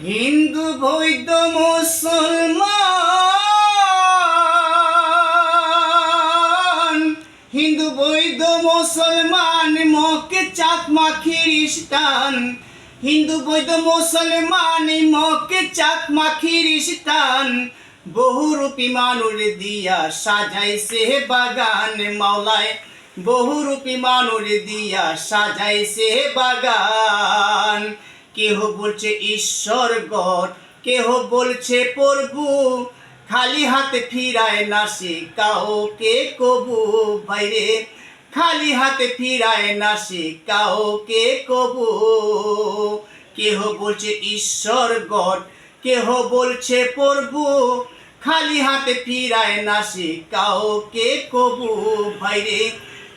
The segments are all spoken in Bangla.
হিন্দু বৌদ্ধ মুসলমান, হিন্দু বৌদ্ধ মুসলমান, মকে চাকমা খ্রিস্টান। হিন্দু বৌদ্ধ মুসলমান, মকে চাকমা খ্রিস্টান। বহুরূপী মানুষ দিয়া সাজাইছে বাগান মাওলায়, বহুরূপী মানুষ দিয়া সাজাইছে বাগান। কেহ বলছে ঈশ্বর গড, কেহ বলছে প্রভু, খালি হাতে ফিরায় না সে কাউকে কবু। বাইরে খালি হাতে ফিরায় না সে কাউকে কবু। কেহ বলছে ঈশ্বর গড, কেহ বলছে প্রভু, খালি হাতে ফিরায় না সে কাউকে কবু। বাইরে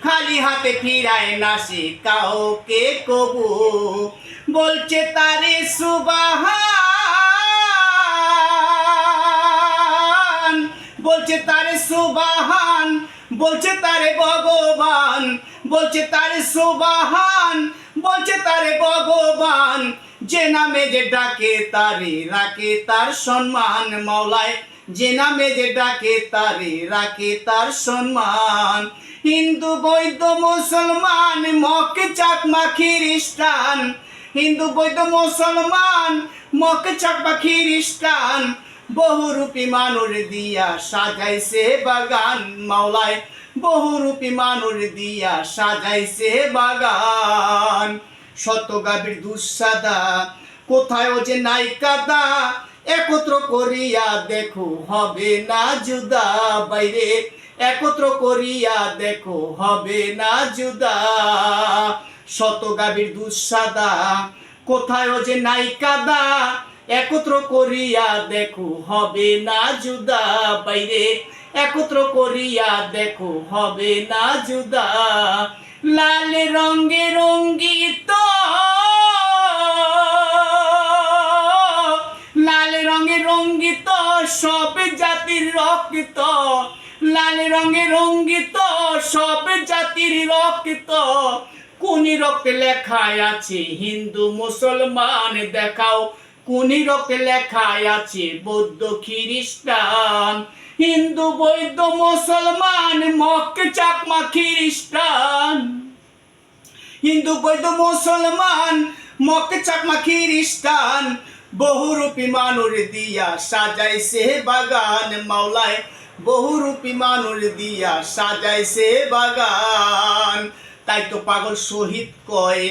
খালি হাতে ফিরায় না সে কাউকে কবু। বলছে তারে সুবাহান, বলছে তারে সুবাহান, বলছে তারে ভগবান, বলছে তারে সুবাহান, বলছে তারে ভগবান। যে নামে যে ডাকে তারে রাখে তার সম্মান মাওলায়, যে নামে যে ডাকে তারে রাখে তার সম্মান। হিন্দু বৌদ্ধ মুসলমান, মকে চাকমা খ্রিস্টান। হিন্দু বৌদ্ধ মুসলমান, মকে চাকমা খ্রিস্টান। বহুরূপী মানুষ দিয়া সাজাইছে বাগান মাওলায়, বহুরূপী মানুষ দিয়া সাজাইছে বাগান। শত গাভীর দুঃসাদা, কোথায় ও যে নাই কাদা, একত্র করিয়া দেখো হবে না জুদা। বাইরে একত্র করিয়া দেখো হবে না জুদা। শত গাভীর দুঃসাদা, কোথায় ও যে নাই কাদা, একত্র করিয়া দেখো হবে না জুদা। বাইরে একত্র করিয়া দেখো হবে না জুদা। লাল রঙে রঙ্গিত, লাল রঙে রঙ্গিত সব জাতির রক্ত, লাল রঙে রঙ্গিত সব জাতির রক্ত। কোনি রক্তে লেখায় আছে হিন্দু মুসলমান, দেখাও কোনি রক্তে লেখায় আছে বৌদ্ধ খ্রিস্টান। হিন্দু বৌদ্ধ মুসলমান, মকে চাকমা খ্রিস্টান। হিন্দু বৌদ্ধ মুসলমান, মকে চাকমা খ্রিস্টান। বহুরূপী মানুষ দিয়া সাজাইছে বাগান মাওলায়, বহুরূপী মানুষ দিয়া সাজাইছে বাগান। তাই তো পাগল শহীদ কয়,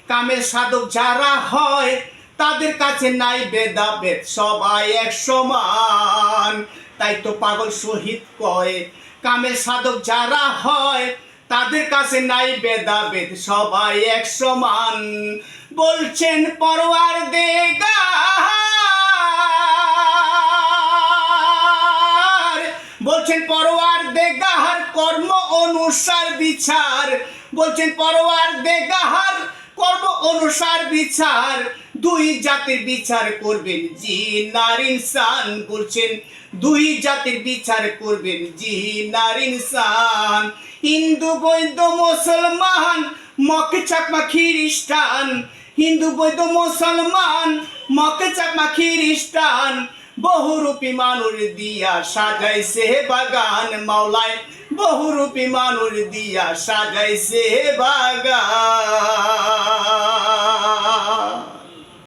কামের সাধক যারা হয় তাদের কাছে নাই ভেদাভেদ, সবাই এক সমান। তাই তো পাগল শহীদ কয়, কামের সাধক যারা হয় তাদের কাছে নাই ভেদাভেদ, সবাই এক সমান। বলছেন পরওয়ারদিগার, বলছেন পরওয়ারদিগার, কর্ম অনুসার বিচার। বলছেন পরওয়ারদিগার, কর্ম অনুসার বিচার। দুই জাতির বিচার করবেন জিন আর ইনসান। বলছেন দুই জাতির বিচার করবেন জিন আর ইনসান। হিন্দু বৌদ্ধ মুসলমান, মকে চাকমা খ্রিস্টান। হিন্দু বৌদ্ধ মুসলমান, মকে চাকমা খ্রিস্টান। বহুরূপী মানুষ দিয়া সাজাইছে বাগান মাওলায়, বহুরূপী মানুষ দিয়া সাজাইছে বাগান।